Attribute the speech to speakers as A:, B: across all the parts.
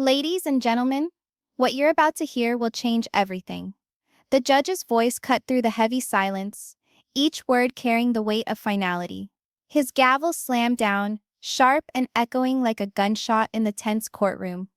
A: Ladies and gentlemen, what you're about to hear will change everything. The judge's voice cut through the heavy silence, each word carrying the weight of finality. His gavel slammed down, sharp and echoing like a gunshot in the tense courtroom.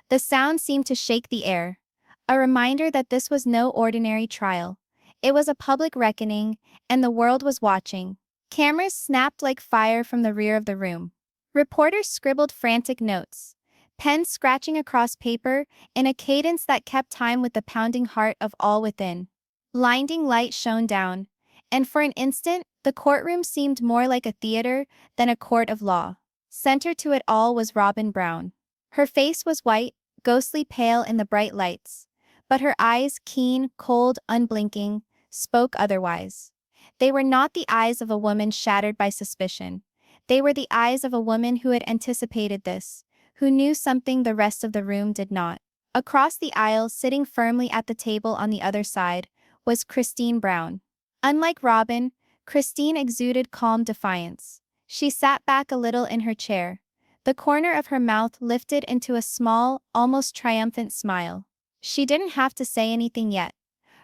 A: The sound seemed to shake the air, a reminder that this was no ordinary trial. It was a public reckoning, and the world was watching. Cameras snapped like fire from the rear of the room. Reporters scribbled frantic notes, pens scratching across paper in a cadence that kept time with the pounding heart of all within. Blinding light shone down, and for an instant, the courtroom seemed more like a theater than a court of law. Center to it all was Robyn Brown. Her face was white, ghostly pale in the bright lights, but her eyes, keen, cold, unblinking, spoke otherwise. They were not the eyes of a woman shattered by suspicion. They were the eyes of a woman who had anticipated this, who knew something the rest of the room did not. Across the aisle, sitting firmly at the table on the other side, was Christine Brown. Unlike Robyn, Christine exuded calm defiance. She sat back a little in her chair, the corner of her mouth lifted into a small, almost triumphant smile. She didn't have to say anything yet.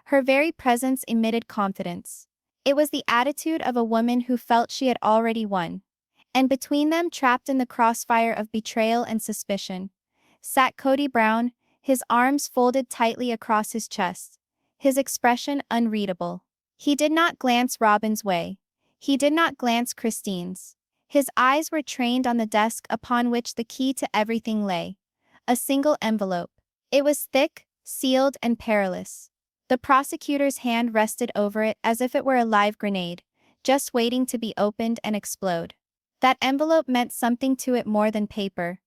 A: Her very presence emitted confidence. It was the attitude of a woman who felt she had already won. And between them, trapped in the crossfire of betrayal and suspicion, sat Cody Brown, his arms folded tightly across his chest, his expression unreadable. He did not glance Robyn's way. He did not glance Christine's. His eyes were trained on the desk upon which the key to everything lay. A single envelope. It was thick, sealed, and perilous. The prosecutor's hand rested over it as if it were a live grenade, just waiting to be opened and explode. That envelope meant something to it more than paper,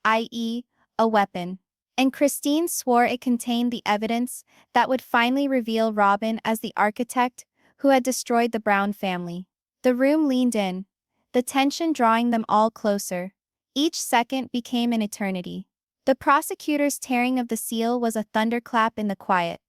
A: i.e., a weapon. And Christine swore it contained the evidence that would finally reveal Robyn as the architect who had destroyed the Brown family. The room leaned in, the tension drawing them all closer. Each second became an eternity. The prosecutor's tearing of the seal was a thunderclap in the quiet,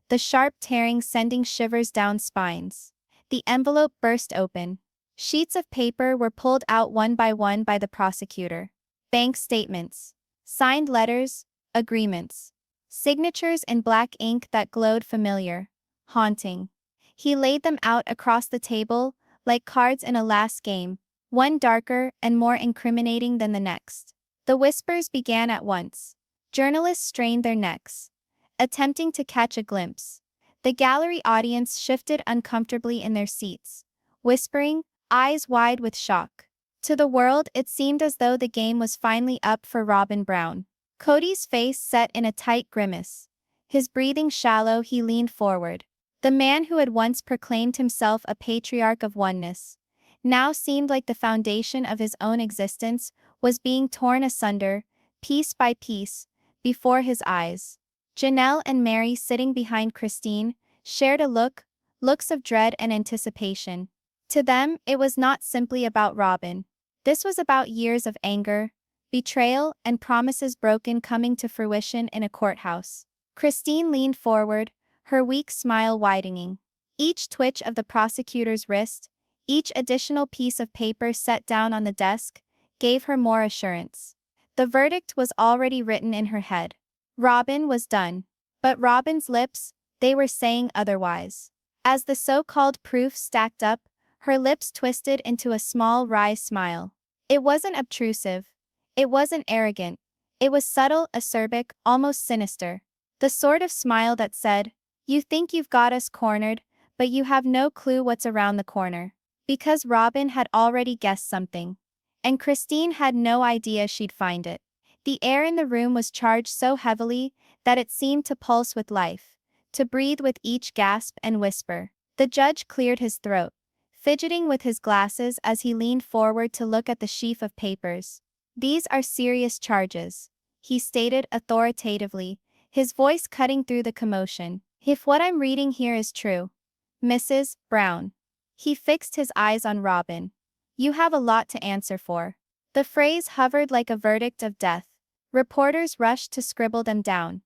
A: the sharp tearing sending shivers down spines. The envelope burst open. Sheets of paper were pulled out one by the prosecutor. Bank statements, signed letters, agreements, signatures in black ink that glowed familiar, haunting. He laid them out across the table, like cards in a last game, one darker and more incriminating than the next. The whispers began at once. Journalists strained their necks, attempting to catch a glimpse. The gallery audience shifted uncomfortably in their seats, whispering, eyes wide with shock. To the world, it seemed as though the game was finally up for Robyn Brown. Cody's face set in a tight grimace. His breathing shallow, he leaned forward. The man who had once proclaimed himself a patriarch of oneness, now seemed like the foundation of his own existence was being torn asunder, piece by piece, before his eyes. Janelle and Mary, sitting behind Christine, shared a looks of dread and anticipation. To them, it was not simply about Robyn. This was about years of anger, betrayal, and promises broken coming to fruition in a courthouse. Christine leaned forward, her weak smile widening. Each twitch of the prosecutor's wrist, each additional piece of paper set down on the desk, gave her more assurance. The verdict was already written in her head. Robyn was done. But Robyn's lips, they were saying otherwise. As the so-called proof stacked up, her lips twisted into a small wry smile. It wasn't obtrusive. It wasn't arrogant. It was subtle, acerbic, almost sinister. The sort of smile that said, "You think you've got us cornered, but you have no clue what's around the corner." Because Robyn had already guessed something. And Christine had no idea she'd find it. The air in the room was charged so heavily that it seemed to pulse with life, to breathe with each gasp and whisper. The judge cleared his throat, fidgeting with his glasses as he leaned forward to look at the sheaf of papers. "These are serious charges," he stated authoritatively, his voice cutting through the commotion. "If what I'm reading here is true, Mrs. Brown," he fixed his eyes on Robyn, "you have a lot to answer for." The phrase hovered like a verdict of death. Reporters rushed to scribble them down.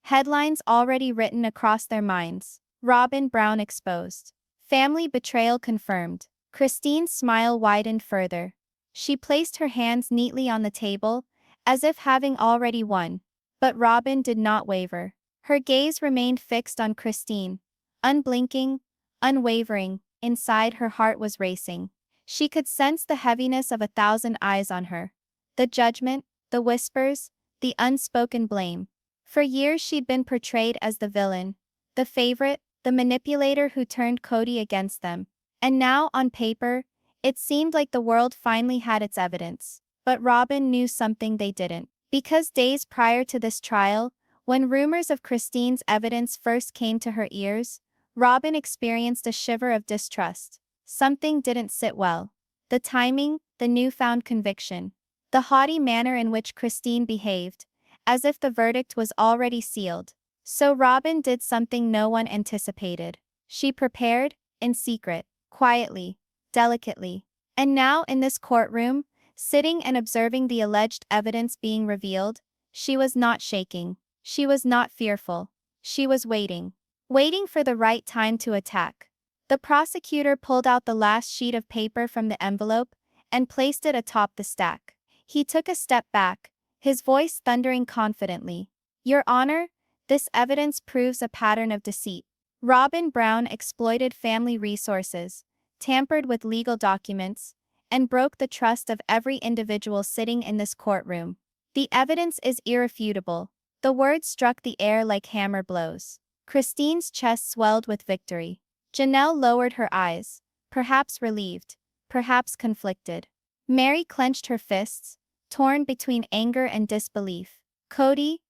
A: Headlines already written across their minds. Robyn Brown exposed. Family betrayal confirmed. Christine's smile widened further. She placed her hands neatly on the table, as if having already won. But Robyn did not waver. Her gaze remained fixed on Christine. Unblinking, unwavering, inside her heart was racing. She could sense the heaviness of 1,000 eyes on her. The judgment, the whispers, the unspoken blame. For years she'd been portrayed as the villain, the favorite, the manipulator who turned Cody against them. And now, on paper, it seemed like the world finally had its evidence. But Robyn knew something they didn't. Because days prior to this trial, when rumors of Christine's evidence first came to her ears, Robyn experienced a shiver of distrust. Something didn't sit well. The timing, the newfound conviction, the haughty manner in which Christine behaved, as if the verdict was already sealed. So Robyn did something no one anticipated. She prepared, in secret, quietly, delicately. And now in this courtroom, sitting and observing the alleged evidence being revealed, she was not shaking. She was not fearful. She was waiting. Waiting for the right time to attack. The prosecutor pulled out the last sheet of paper from the envelope and placed it atop the stack. He took a step back, his voice thundering confidently. "Your Honor, this evidence proves a pattern of deceit. Robyn Brown exploited family resources, tampered with legal documents, and broke the trust of every individual sitting in this courtroom. The evidence is irrefutable." The words struck the air like hammer blows. Christine's chest swelled with victory. Janelle lowered her eyes, perhaps relieved, perhaps conflicted. Mary clenched her fists, torn between anger and disbelief. Cody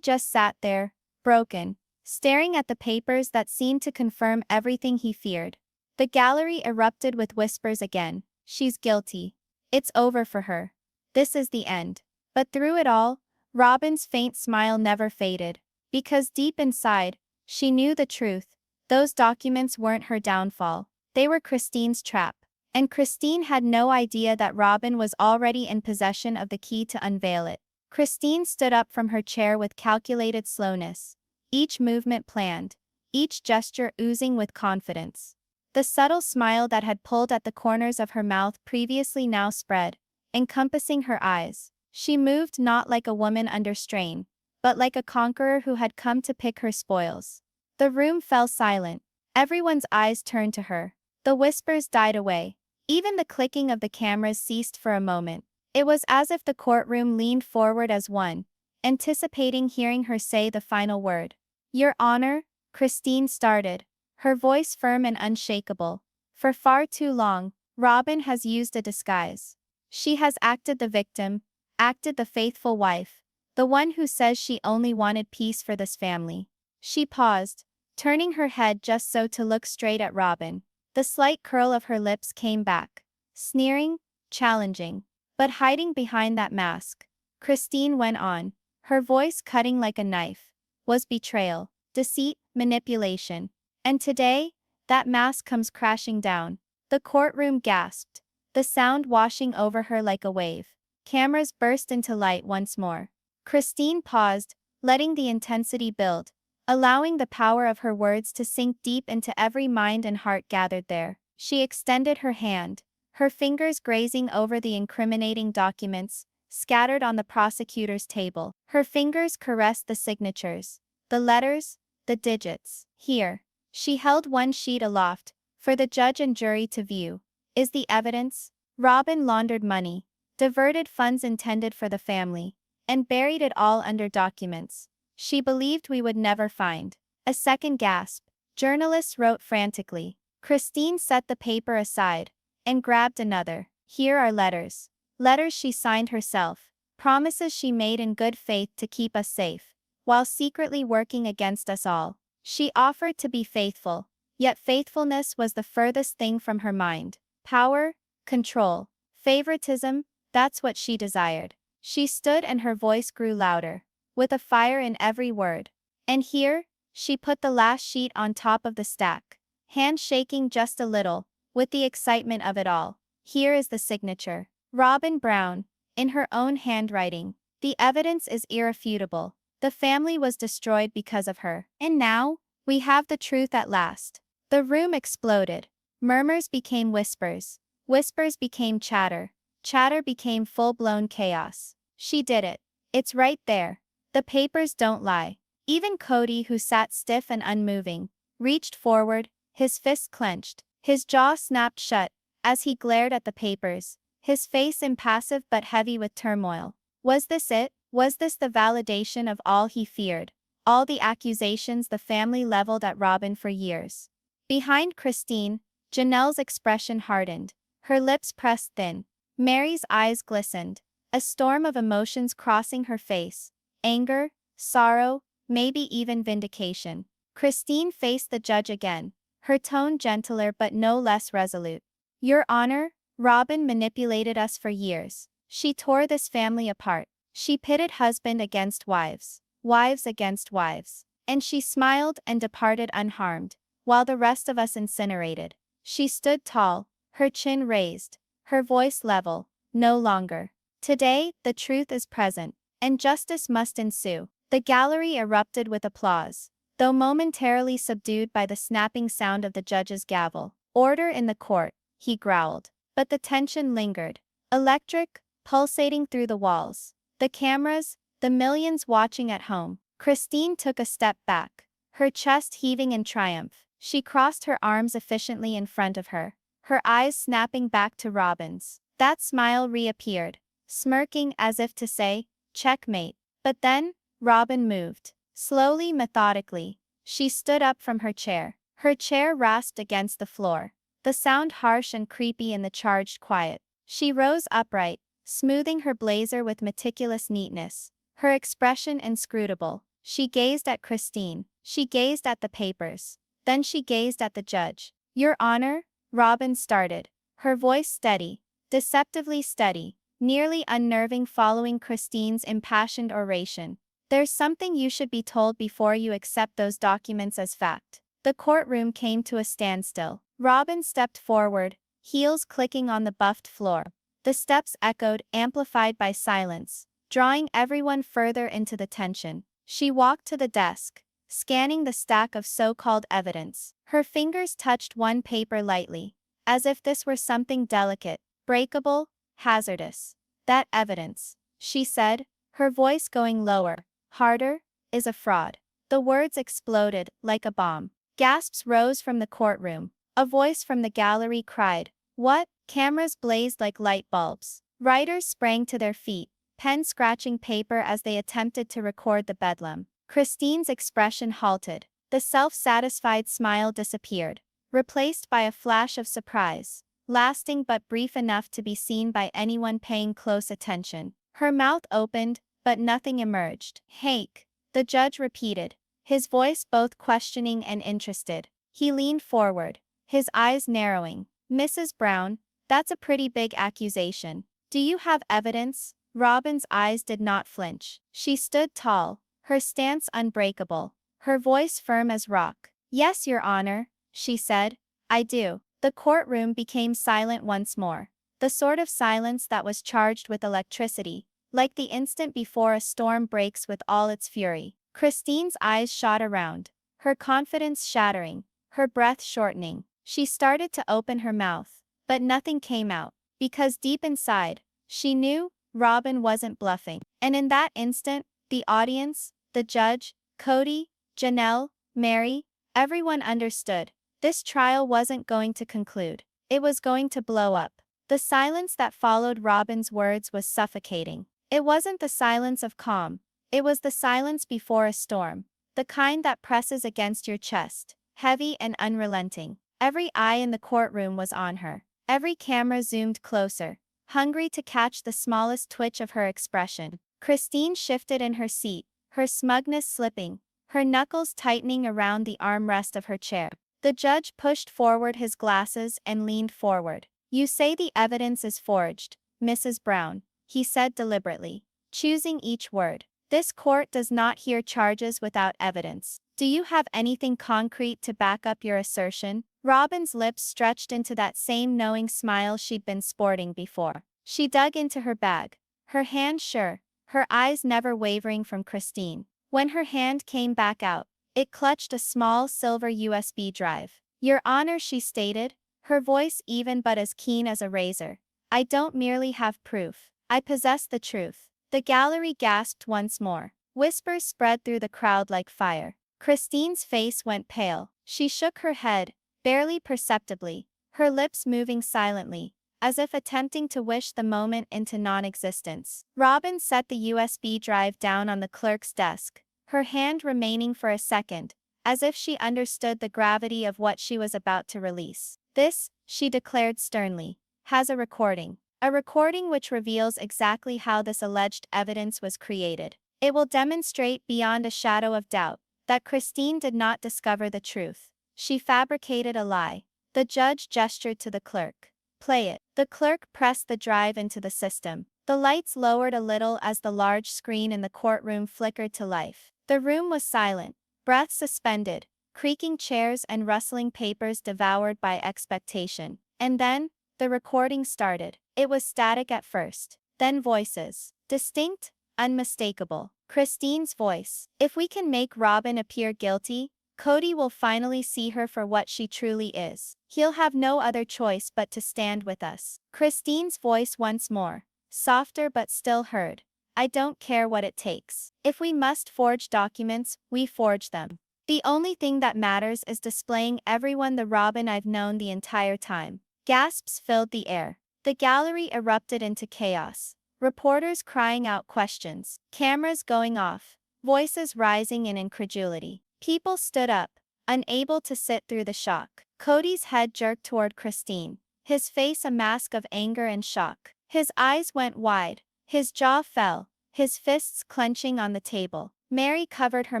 A: just sat there, broken, staring at the papers that seemed to confirm everything he feared. The gallery erupted with whispers again. "She's guilty. It's over for her. This is the end." But through it all, Robyn's faint smile never faded. Because deep inside, she knew the truth. Those documents weren't her downfall. They were Christine's trap. And Christine had no idea that Robyn was already in possession of the key to unveil it. Christine stood up from her chair with calculated slowness, each movement planned, each gesture oozing with confidence. The subtle smile that had pulled at the corners of her mouth previously now spread, encompassing her eyes. She moved not like a woman under strain, but like a conqueror who had come to pick her spoils. The room fell silent. Everyone's eyes turned to her. The whispers died away. Even the clicking of the cameras ceased for a moment. It was as if the courtroom leaned forward as one, anticipating hearing her say the final word. "Your Honor," Christine started, her voice firm and unshakable. "For far too long, Robyn has used a disguise. She has acted the victim, acted the faithful wife, the one who says she only wanted peace for this family." She paused, turning her head just so to look straight at Robyn. The slight curl of her lips came back, sneering, challenging. But hiding behind that mask, Christine went on, her voice cutting like a knife, was betrayal, deceit, manipulation. And today, that mask comes crashing down. The courtroom gasped, the sound washing over her like a wave. Cameras burst into light once more. Christine paused, letting the intensity build, allowing the power of her words to sink deep into every mind and heart gathered there. She extended her hand, her fingers grazing over the incriminating documents, scattered on the prosecutor's table. Her fingers caressed the signatures, the letters, the digits. "Here." She held one sheet aloft, for the judge and jury to view. "Is the evidence? Robyn laundered money, diverted funds intended for the family, and buried it all under documents she believed we would never find." A second gasp. Journalists wrote frantically. Christine set the paper aside and grabbed another. "Here are letters. Letters she signed herself. Promises she made in good faith to keep us safe, while secretly working against us all. She offered to be faithful, yet faithfulness was the furthest thing from her mind. Power, control, favoritism, that's what she desired." She stood and her voice grew louder, with a fire in every word. "And here," she put the last sheet on top of the stack, hand shaking just a little, with the excitement of it all. "Here is the signature. Robyn Brown, in her own handwriting. The evidence is irrefutable. The family was destroyed because of her. And now, we have the truth at last." The room exploded. Murmurs became whispers. Whispers became chatter. Chatter became full-blown chaos. "She did it. It's right there. The papers don't lie. Even Cody, who sat stiff and unmoving, reached forward, his fists clenched. His jaw snapped shut as he glared at the papers, his face impassive but heavy with turmoil. Was this it? Was this the validation of all he feared? All the accusations the family leveled at Robyn for years? Behind Christine, Janelle's expression hardened, her lips pressed thin. Mary's eyes glistened, a storm of emotions crossing her face. Anger, sorrow, maybe even vindication. Christine faced the judge again, her tone gentler but no less resolute. Your Honor, Robyn manipulated us for years. She tore this family apart. She pitted husband against wives, wives against wives. And she smiled and departed unharmed, while the rest of us incinerated. She stood tall, her chin raised, her voice level, no longer. Today, the truth is present, and justice must ensue. The gallery erupted with applause, though momentarily subdued by the snapping sound of the judge's gavel. Order in the court, he growled. But the tension lingered, electric, pulsating through the walls. The cameras, the millions watching at home. Christine took a step back, her chest heaving in triumph. She crossed her arms efficiently in front of her, her eyes snapping back to Robyn's. That smile reappeared, smirking as if to say, checkmate. But then, Robyn moved. Slowly, methodically. She stood up from her chair. Her chair rasped against the floor, the sound harsh and creepy in the charged quiet. She rose upright, smoothing her blazer with meticulous neatness, her expression inscrutable. She gazed at Christine. She gazed at the papers. Then she gazed at the judge. Your Honor, Robyn started, her voice steady, deceptively steady, nearly unnerving following Christine's impassioned oration. There's something you should be told before you accept those documents as fact. The courtroom came to a standstill. Robyn stepped forward, heels clicking on the buffed floor. The steps echoed, amplified by silence, drawing everyone further into the tension. She walked to the desk, scanning the stack of so-called evidence. Her fingers touched one paper lightly, as if this were something delicate, breakable, hazardous. That evidence, she said, her voice going lower, harder, is a fraud. The words exploded like a bomb. Gasps rose from the courtroom. A voice from the gallery cried, "What?" Cameras blazed like light bulbs. Writers sprang to their feet, pen scratching paper as they attempted to record the bedlam. Christine's expression halted. The self-satisfied smile disappeared, replaced by a flash of surprise, lasting but brief enough to be seen by anyone paying close attention. Her mouth opened, but nothing emerged. "Hake," the judge repeated, his voice both questioning and interested. He leaned forward, his eyes narrowing. "Mrs. Brown, that's a pretty big accusation. Do you have evidence?" Robyn's eyes did not flinch. She stood tall, her stance unbreakable, her voice firm as rock. "Yes, Your Honor," she said, "I do." The courtroom became silent once more, the sort of silence that was charged with electricity, like the instant before a storm breaks with all its fury. Christine's eyes shot around, her confidence shattering, her breath shortening. She started to open her mouth, but nothing came out, because deep inside, she knew Robyn wasn't bluffing. And in that instant, the audience, the judge, Cody, Janelle, Mary, everyone understood. This trial wasn't going to conclude. It was going to blow up. The silence that followed Robyn's words was suffocating. It wasn't the silence of calm. It was the silence before a storm, the kind that presses against your chest, heavy and unrelenting. Every eye in the courtroom was on her. Every camera zoomed closer, hungry to catch the smallest twitch of her expression. Christine shifted in her seat, her smugness slipping, her knuckles tightening around the armrest of her chair. The judge pushed forward his glasses and leaned forward. "You say the evidence is forged, Mrs. Brown," he said deliberately, choosing each word. "This court does not hear charges without evidence. Do you have anything concrete to back up your assertion?" Robyn's lips stretched into that same knowing smile she'd been sporting before. She dug into her bag, her hand sure, her eyes never wavering from Christine. When her hand came back out, it clutched a small silver USB drive. "Your Honor," she stated, her voice even but as keen as a razor, "I don't merely have proof. I possess the truth." The gallery gasped once more. Whispers spread through the crowd like fire. Christine's face went pale. She shook her head, barely perceptibly, her lips moving silently, as if attempting to wish the moment into non-existence. Robyn set the USB drive down on the clerk's desk, her hand remaining for a second, as if she understood the gravity of what she was about to release. This, she declared sternly, has a recording. A recording which reveals exactly how this alleged evidence was created. It will demonstrate beyond a shadow of doubt that Christine did not discover the truth. She fabricated a lie. The judge gestured to the clerk. Play it. The clerk pressed the drive into the system. The lights lowered a little as the large screen in the courtroom flickered to life. The room was silent, breath suspended, creaking chairs and rustling papers devoured by expectation. And then, the recording started. It was static at first. Then voices. Distinct, unmistakable. Christine's voice. If we can make Robyn appear guilty, Cody will finally see her for what she truly is. He'll have no other choice but to stand with us. Christine's voice once more. Softer but still heard. I don't care what it takes. If we must forge documents, we forge them. The only thing that matters is displaying everyone the Robyn I've known the entire time. Gasps filled the air. The gallery erupted into chaos. Reporters crying out questions, cameras going off, voices rising in incredulity. People stood up, unable to sit through the shock. Cody's head jerked toward Christine, his face a mask of anger and shock. His eyes went wide, his jaw fell, his fists clenching on the table. Mary covered her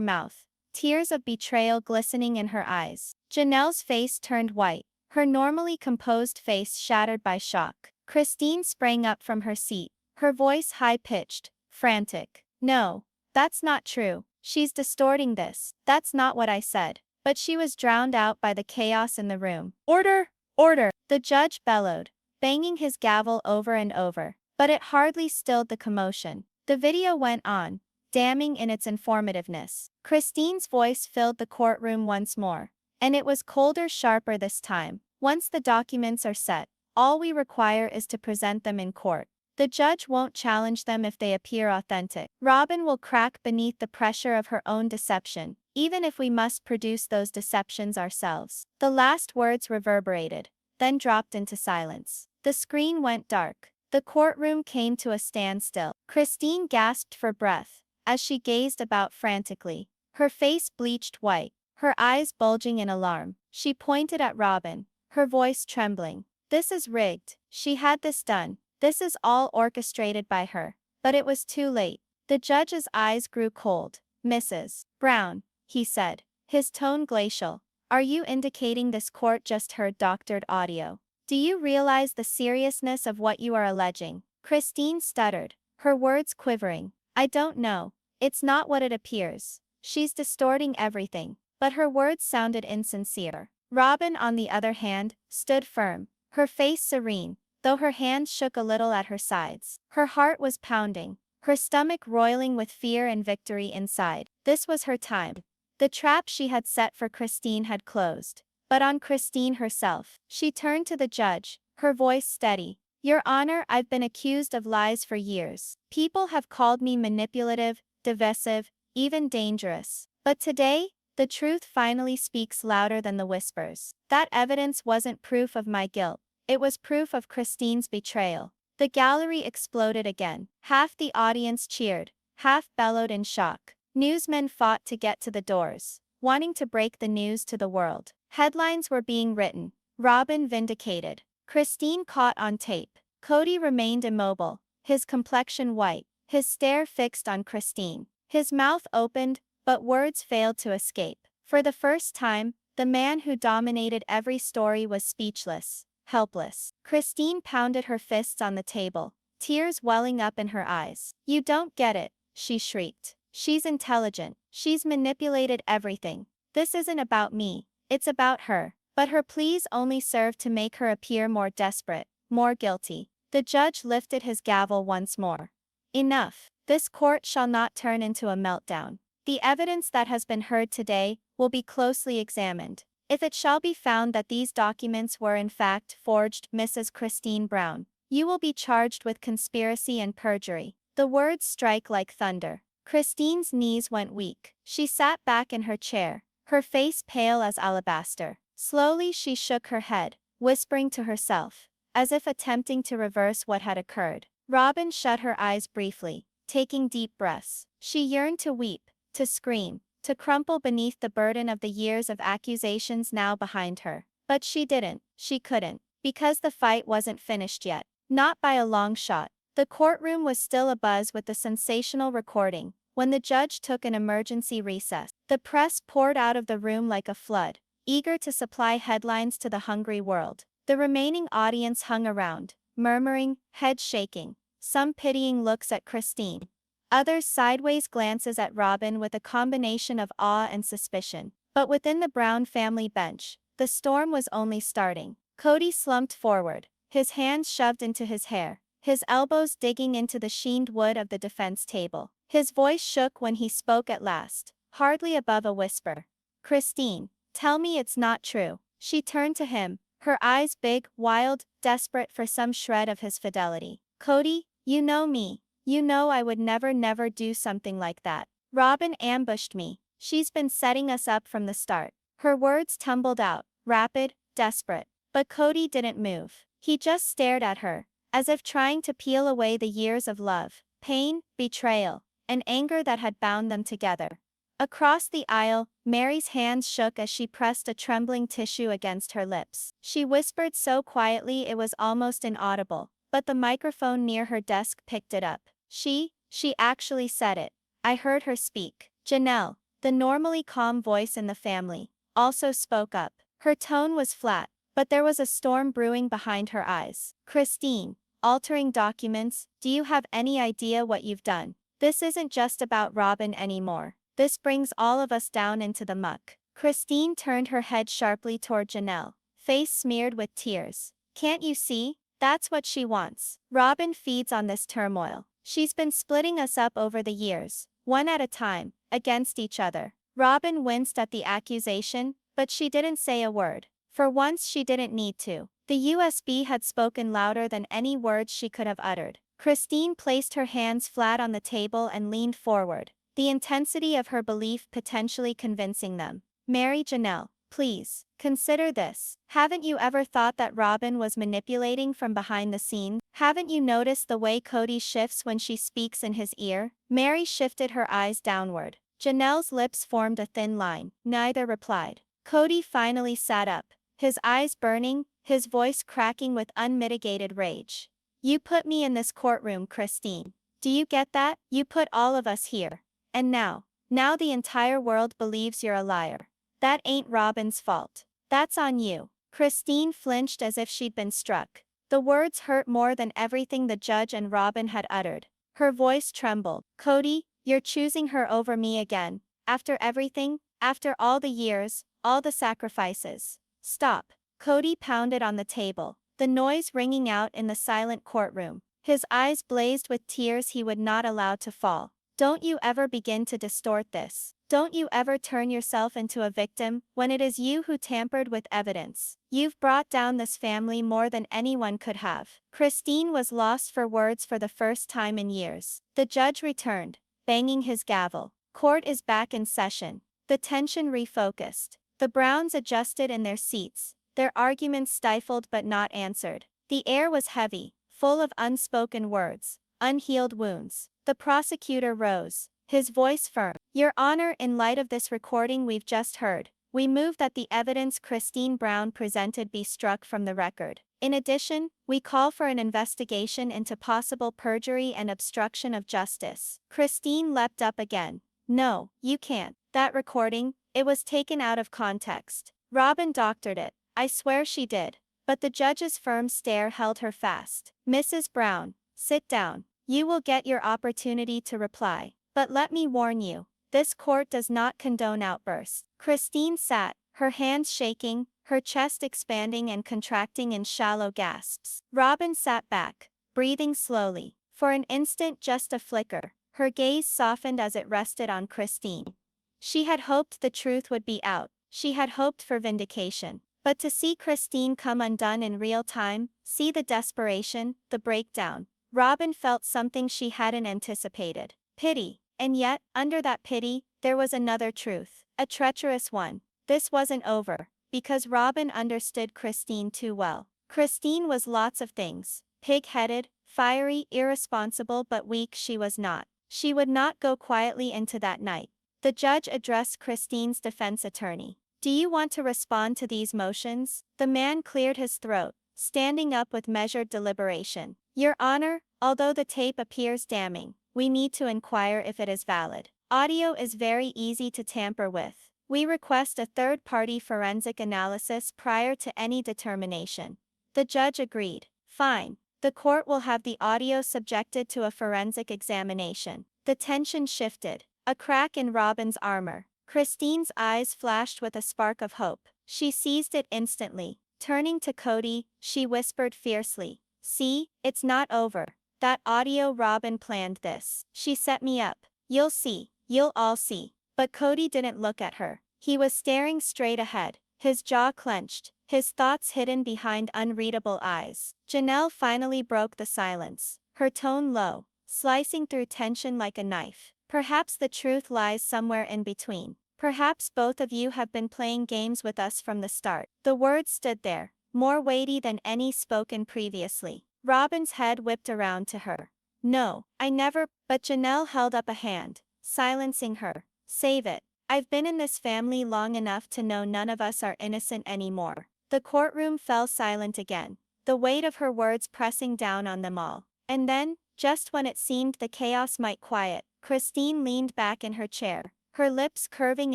A: mouth, tears of betrayal glistening in her eyes. Janelle's face turned white, her normally composed face shattered by shock. Christine sprang up from her seat, her voice high-pitched, frantic. No, that's not true. She's distorting this. That's not what I said. But she was drowned out by the chaos in the room. Order! Order! The judge bellowed, banging his gavel over and over. But it hardly stilled the commotion. The video went on, damning in its informativeness. Christine's voice filled the courtroom once more. And it was colder, sharper this time. Once the documents are set, all we require is to present them in court. The judge won't challenge them if they appear authentic. Robyn will crack beneath the pressure of her own deception, even if we must produce those deceptions ourselves. The last words reverberated, then dropped into silence. The screen went dark. The courtroom came to a standstill. Christine gasped for breath, as she gazed about frantically, her face bleached white, her eyes bulging in alarm. She pointed at Robyn, her voice trembling. This is rigged. She had this done. This is all orchestrated by her. But it was too late. The judge's eyes grew cold. Mrs. Brown, he said, his tone glacial. Are you indicating this court just heard doctored audio? Do you realize the seriousness of what you are alleging? Christine stuttered, her words quivering. I don't know. It's not what it appears. She's distorting everything. But her words sounded insincere. Robyn, on the other hand, stood firm, her face serene, though her hands shook a little at her sides. Her heart was pounding, her stomach roiling with fear and victory inside. This was her time. The trap she had set for Christine had closed. But on Christine herself, she turned to the judge, her voice steady. Your Honor, I've been accused of lies for years. People have called me manipulative, divisive, even dangerous. But today, the truth finally speaks louder than the whispers. That evidence wasn't proof of my guilt. It was proof of Christine's betrayal. The gallery exploded again. Half the audience cheered, half bellowed in shock. Newsmen fought to get to the doors, wanting to break the news to the world. Headlines were being written. Robyn vindicated. Christine caught on tape. Cody remained immobile, his complexion white, his stare fixed on Christine. His mouth opened, but words failed to escape. For the first time, the man who dominated every story was speechless. Helpless. Christine pounded her fists on the table, tears welling up in her eyes. You don't get it, she shrieked. She's intelligent. She's manipulated everything. This isn't about me. It's about her. But her pleas only served to make her appear more desperate, more guilty. The judge lifted his gavel once more. Enough. This court shall not turn into a meltdown. The evidence that has been heard today will be closely examined. If it shall be found that these documents were in fact forged, Mrs. Christine Brown, you will be charged with conspiracy and perjury. The words strike like thunder. Christine's knees went weak. She sat back in her chair, her face pale as alabaster. Slowly she shook her head, whispering to herself, as if attempting to reverse what had occurred. Robyn shut her eyes briefly, taking deep breaths. She yearned to weep, to scream, to crumple beneath the burden of the years of accusations now behind her. But she didn't, she couldn't, because the fight wasn't finished yet. Not by a long shot. The courtroom was still abuzz with the sensational recording. When the judge took an emergency recess, the press poured out of the room like a flood, eager to supply headlines to the hungry world. The remaining audience hung around, murmuring, heads shaking, some pitying looks at Christine, others sideways glances at Robyn with a combination of awe and suspicion. But within the Brown family bench, the storm was only starting. Cody slumped forward, his hands shoved into his hair, his elbows digging into the sheened wood of the defense table. His voice shook when he spoke at last, hardly above a whisper. "Christine, tell me it's not true." She turned to him, her eyes big, wild, desperate for some shred of his fidelity. "Cody, you know me. You know I would never do something like that. Robyn ambushed me. She's been setting us up from the start." Her words tumbled out, rapid, desperate. But Cody didn't move. He just stared at her, as if trying to peel away the years of love, pain, betrayal, and anger that had bound them together. Across the aisle, Mary's hands shook as she pressed a trembling tissue against her lips. She whispered so quietly it was almost inaudible, but the microphone near her desk picked it up. She actually said it. I heard her speak. Janelle, the normally calm voice in the family, also spoke up. Her tone was flat, but there was a storm brewing behind her eyes. "Christine, altering documents, do you have any idea what you've done? This isn't just about Robyn anymore. This brings all of us down into the muck." Christine turned her head sharply toward Janelle, face smeared with tears. "Can't you see? That's what she wants. Robyn feeds on this turmoil. She's been splitting us up over the years, one at a time, against each other." Robyn winced at the accusation, but she didn't say a word. For once she didn't need to. The USB had spoken louder than any words she could have uttered. Christine placed her hands flat on the table and leaned forward, the intensity of her belief potentially convincing them. "Mary Janelle, please, consider this. Haven't you ever thought that Robyn was manipulating from behind the scenes? Haven't you noticed the way Cody shifts when she speaks in his ear?" Mary shifted her eyes downward. Janelle's lips formed a thin line. Neither replied. Cody finally sat up, his eyes burning, his voice cracking with unmitigated rage. "You put me in this courtroom, Christine. Do you get that? You put all of us here. And now the entire world believes you're a liar. That ain't Robyn's fault. That's on you." Christine flinched as if she'd been struck. The words hurt more than everything the judge and Robyn had uttered. Her voice trembled. "Cody, you're choosing her over me again. After everything, after all the years, all the sacrifices. Stop." Cody pounded on the table, the noise ringing out in the silent courtroom. His eyes blazed with tears he would not allow to fall. "Don't you ever begin to distort this. Don't you ever turn yourself into a victim when it is you who tampered with evidence. You've brought down this family more than anyone could have." Christine was lost for words for the first time in years. The judge returned, banging his gavel. Court is back in session. The tension refocused. The Browns adjusted in their seats, their arguments stifled but not answered. The air was heavy, full of unspoken words, unhealed wounds. The prosecutor rose, his voice firm. "Your Honor, in light of this recording we've just heard, we move that the evidence Christine Brown presented be struck from the record. In addition, we call for an investigation into possible perjury and obstruction of justice." Christine leapt up again. "No, you can't. That recording, it was taken out of context. Robyn doctored it. I swear she did." But the judge's firm stare held her fast. "Mrs. Brown, sit down. You will get your opportunity to reply. But let me warn you, this court does not condone outbursts." Christine sat, her hands shaking, her chest expanding and contracting in shallow gasps. Robyn sat back, breathing slowly. For an instant, just a flicker, her gaze softened as it rested on Christine. She had hoped the truth would be out. She had hoped for vindication. But to see Christine come undone in real time, see the desperation, the breakdown, Robyn felt something she hadn't anticipated. Pity. And yet, under that pity, there was another truth, a treacherous one. This wasn't over, because Robyn understood Christine too well. Christine was lots of things, pig-headed, fiery, irresponsible, but weak she was not. She would not go quietly into that night. The judge addressed Christine's defense attorney. Do you want to respond to these motions? The man cleared his throat, standing up with measured deliberation. Your Honor, although the tape appears damning, we need to inquire if it is valid. Audio is very easy to tamper with. We request a third-party forensic analysis prior to any determination. The judge agreed. Fine. The court will have the audio subjected to a forensic examination. The tension shifted. A crack in Robyn's armor. Christine's eyes flashed with a spark of hope. She seized it instantly. Turning to Cody, she whispered fiercely, "See, it's not over. That audio Robyn planned this. She set me up. You'll see. You'll all see." But Cody didn't look at her. He was staring straight ahead, his jaw clenched, his thoughts hidden behind unreadable eyes. Janelle finally broke the silence, her tone low, slicing through tension like a knife. Perhaps the truth lies somewhere in between. Perhaps both of you have been playing games with us from the start. The words stood there, more weighty than any spoken previously. Robyn's head whipped around to her. No, I never, but Janelle held up a hand, silencing her. Save it. I've been in this family long enough to know none of us are innocent anymore. The courtroom fell silent again, the weight of her words pressing down on them all. And then, just when it seemed the chaos might quiet, Christine leaned back in her chair, her lips curving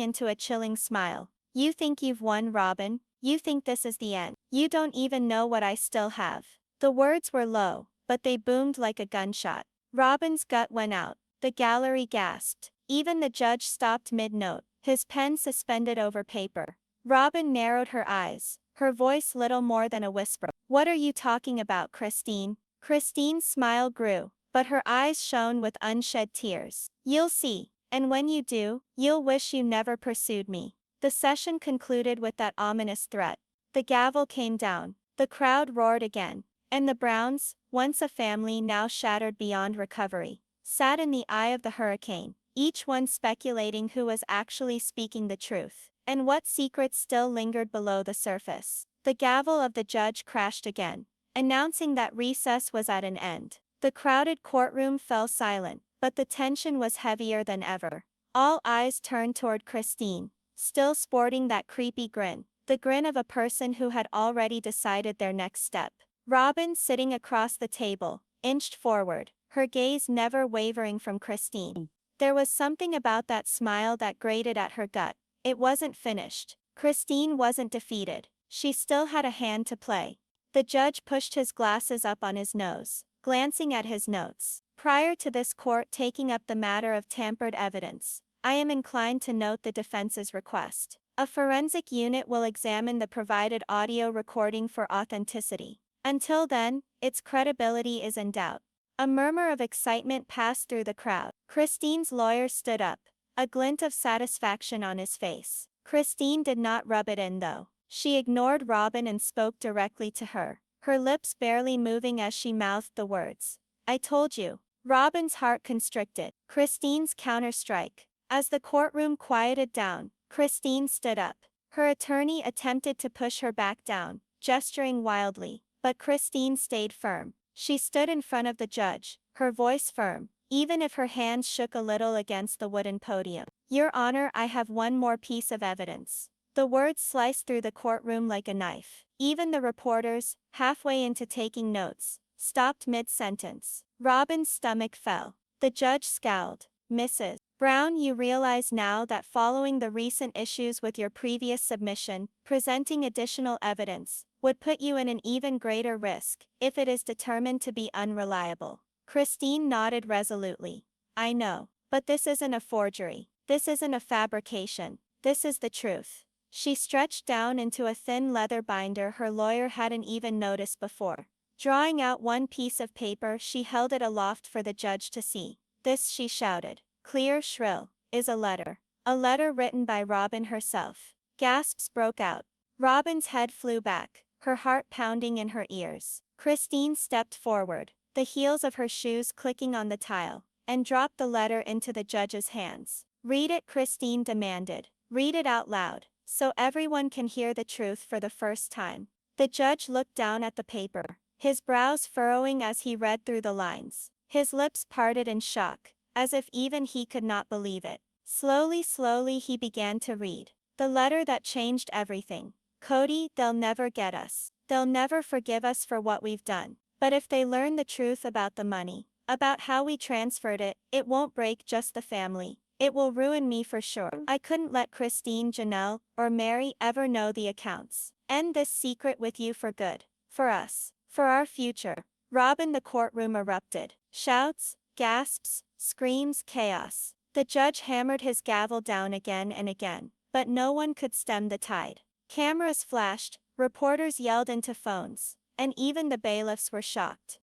A: into a chilling smile. You think you've won, Robyn? You think this is the end? You don't even know what I still have. The words were low, but they boomed like a gunshot. Robyn's gut went out. The gallery gasped. Even the judge stopped mid-note, his pen suspended over paper. Robyn narrowed her eyes, her voice little more than a whisper. What are you talking about, Christine? Christine's smile grew, but her eyes shone with unshed tears. You'll see, and when you do, you'll wish you never pursued me. The session concluded with that ominous threat. The gavel came down, the crowd roared again, and the Browns, once a family now shattered beyond recovery, sat in the eye of the hurricane, each one speculating who was actually speaking the truth, and what secrets still lingered below the surface. The gavel of the judge crashed again, announcing that recess was at an end. The crowded courtroom fell silent, but the tension was heavier than ever. All eyes turned toward Christine, still sporting that creepy grin, the grin of a person who had already decided their next step. Robyn, sitting across the table, inched forward, her gaze never wavering from Christine. There was something about that smile that grated at her gut. It wasn't finished. Christine wasn't defeated. She still had a hand to play. The judge pushed his glasses up on his nose, glancing at his notes. Prior to this court taking up the matter of tampered evidence, I am inclined to note the defense's request. A forensic unit will examine the provided audio recording for authenticity. Until then, its credibility is in doubt. A murmur of excitement passed through the crowd. Christine's lawyer stood up, a glint of satisfaction on his face. Christine did not rub it in though. She ignored Robyn and spoke directly to her, her lips barely moving as she mouthed the words. I told you. Robyn's heart constricted. Christine's counterstrike. As the courtroom quieted down, Christine stood up. Her attorney attempted to push her back down, gesturing wildly, but Christine stayed firm. She stood in front of the judge, her voice firm, even if her hands shook a little against the wooden podium. Your Honor, I have one more piece of evidence. The words sliced through the courtroom like a knife. Even the reporters, halfway into taking notes, stopped mid-sentence. Robyn's stomach fell. The judge scowled. Mrs. Brown, you realize now that following the recent issues with your previous submission, presenting additional evidence would put you in an even greater risk if it is determined to be unreliable. Christine nodded resolutely. I know, but this isn't a forgery. This isn't a fabrication. This is the truth. She stretched down into a thin leather binder her lawyer hadn't even noticed before. Drawing out one piece of paper, she held it aloft for the judge to see. This, she shouted, clear, shrill, is a letter. A letter written by Robyn herself. Gasps broke out. Robyn's head flew back, her heart pounding in her ears. Christine stepped forward, the heels of her shoes clicking on the tile,
B: and dropped the letter into the judge's hands. "Read it," Christine demanded. "Read it out loud, so everyone can hear the truth for the first time." The judge looked down at the paper, his brows furrowing as he read through the lines. His lips parted in shock, as if even he could not believe it. Slowly he began to read. "The letter that changed everything. Cody, they'll never get us. They'll never forgive us for what we've done. But if they learn the truth about the money, about how we transferred it, it won't break just the family. It will ruin me for sure. I couldn't let Christine, Janelle, or Mary ever know the accounts. End this secret with you for good. For us. For our future." Robyn, the courtroom erupted. Shouts, gasps, screams, chaos. The judge hammered his gavel down again and again, but no one could stem the tide. Cameras flashed, reporters yelled into phones, and even the bailiffs were shocked.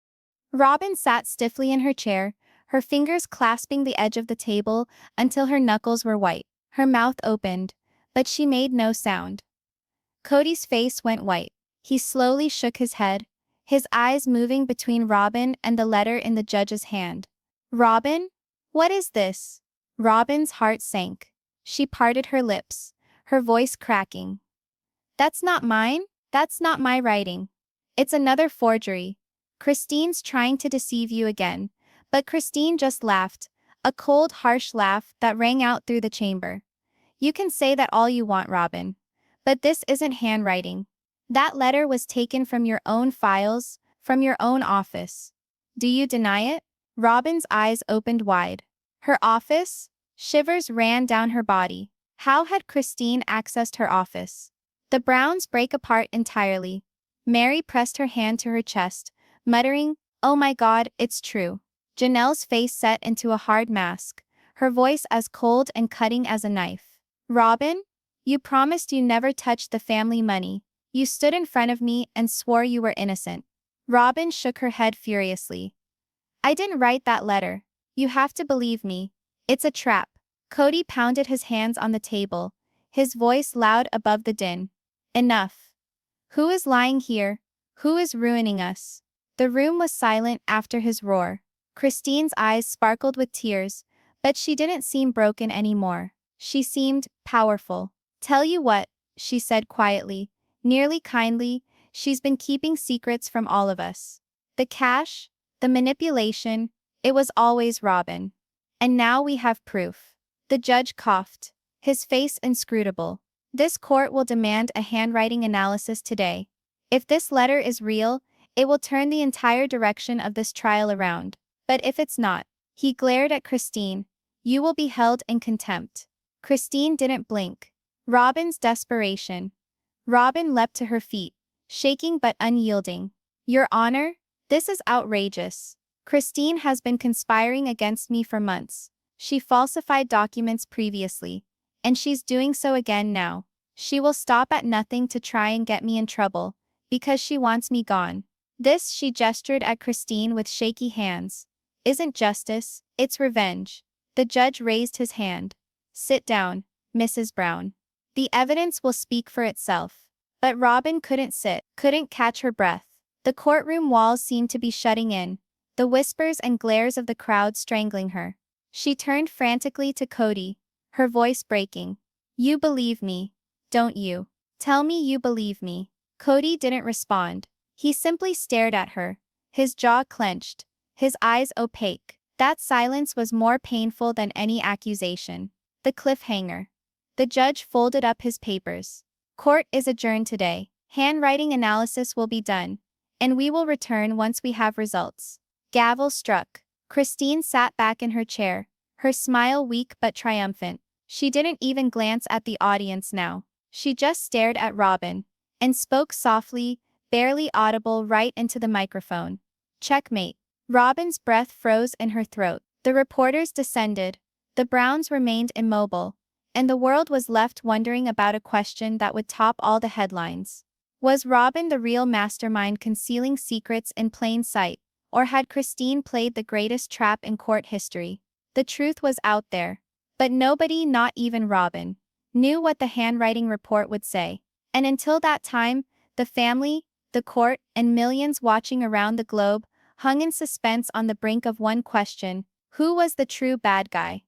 A: Robyn sat stiffly in her chair, her fingers clasping the edge of the table until her knuckles were white. Her mouth opened, but she made no sound. Cody's face went white. He slowly shook his head, his eyes moving between Robyn and the letter in the judge's hand. "Robyn? What is this?" Robyn's heart sank. She parted her lips, her voice cracking. "That's not mine. That's not my writing. It's another forgery. Christine's trying to deceive you again." But Christine just laughed, a cold, harsh laugh that rang out through the chamber. "You can say that all you want, Robyn. But this isn't handwriting. That letter was taken from your own files, from your own office. Do you deny it?" Robyn's eyes opened wide. Her office? Shivers ran down her body. How had Christine accessed her office? The Browns break apart entirely. Mary pressed her hand to her chest, muttering, "Oh my God, it's true." Janelle's face set into a hard mask, her voice as cold and cutting as a knife. "Robyn, you promised you never touched the family money. You stood in front of me and swore you were innocent." Robyn shook her head furiously. "I didn't write that letter. You have to believe me. It's a trap." Cody pounded his hands on the table, his voice loud above the din. "Enough. Who is lying here? Who is ruining us?" The room was silent after his roar. Christine's eyes sparkled with tears, but she didn't seem broken anymore. She seemed powerful. "Tell you what," she said quietly, nearly kindly, "she's been keeping secrets from all of us. The cash, the manipulation, it was always Robyn. And now we have proof." The judge coughed, his face inscrutable. "This court will demand a handwriting analysis today. If this letter is real, it will turn the entire direction of this trial around. But if it's not," he glared at Christine, "you will be held in contempt." Christine didn't blink. Robyn's desperation. Robyn leapt to her feet, shaking but unyielding. "Your Honor, this is outrageous. Christine has been conspiring against me for months. She falsified documents previously, and she's doing so again now. She will stop at nothing to try and get me in trouble, because she wants me gone. This," she gestured at Christine with shaky hands, "isn't justice, it's revenge." The judge raised his hand. "Sit down, Mrs. Brown. The evidence will speak for itself." But Robyn couldn't sit, couldn't catch her breath. The courtroom walls seemed to be shutting in, the whispers and glares of the crowd strangling her. She turned frantically to Cody, her voice breaking. "You believe me, don't you? Tell me you believe me." Cody didn't respond. He simply stared at her, his jaw clenched, his eyes opaque. That silence was more painful than any accusation. The cliffhanger. The judge folded up his papers. "Court is adjourned today. Handwriting analysis will be done, and we will return once we have results." Gavel struck. Christine sat back in her chair, her smile weak but triumphant. She didn't even glance at the audience now. She just stared at Robyn, and spoke softly, barely audible right into the microphone. "Checkmate." Robyn's breath froze in her throat. The reporters descended. The Browns remained immobile, and the world was left wondering about a question that would top all the headlines. Was Robyn the real mastermind concealing secrets in plain sight, or had Christine played the greatest trap in court history? The truth was out there, but nobody, not even Robyn, knew what the handwriting report would say. And until that time, the family, the court, and millions watching around the globe hung in suspense on the brink of one question: Who was the true bad guy?